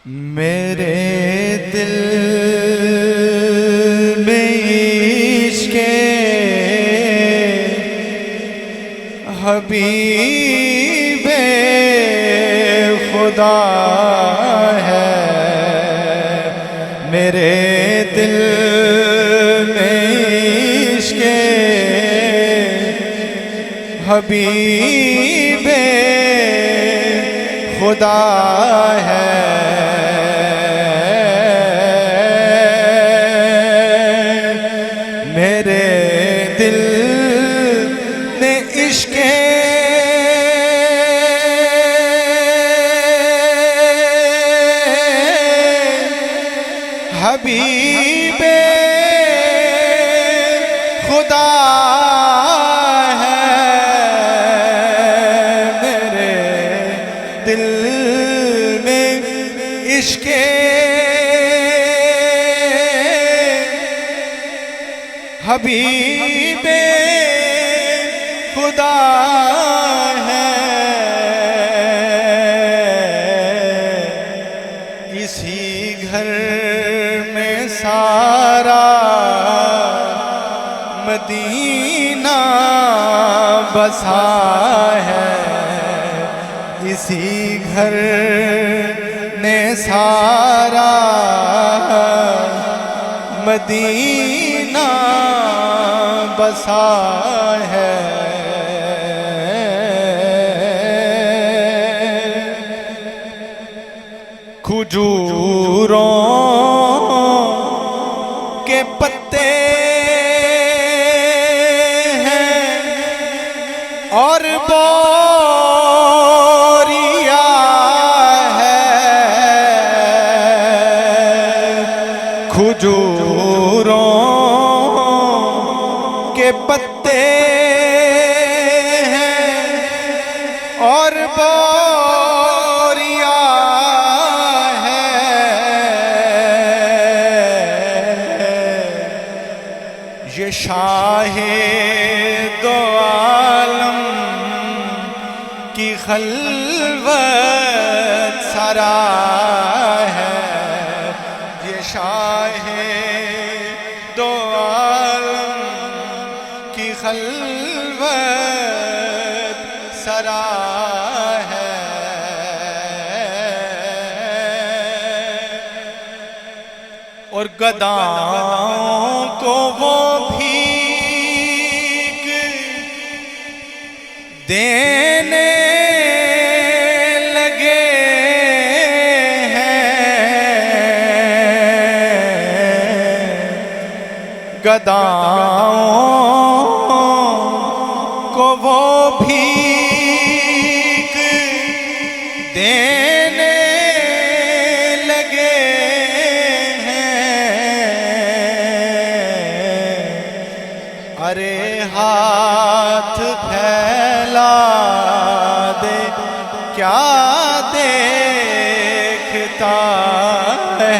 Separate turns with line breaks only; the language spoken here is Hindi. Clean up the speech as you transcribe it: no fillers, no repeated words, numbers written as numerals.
मेरे दिल में इश्क़े हबीबे खुदा है। मेरे दिल में इश्क़े हबीबे खुदा है। मेरे दिल ने इश्क़े हबीबे खुदा है। मेरे दिल में इश्क़े हबीबे खुदा है। इसी घर में सारा मदीना बसा है। इसी घर ने सारा मदीना बसा है। खजूरों के पत्ते हैं और बोरिया है। खजूरों के पत्ते हैं और बोरिया है। ये शाहे दो आलम की खलवत सरा है। ये शाहे दो आलम की खलवत सरा है। और गदाओं को वो भीख देने लगे हैं। गदाओं को वो भीख देने लगे हैं। अरे हाथ फैला दे क्या देखता है।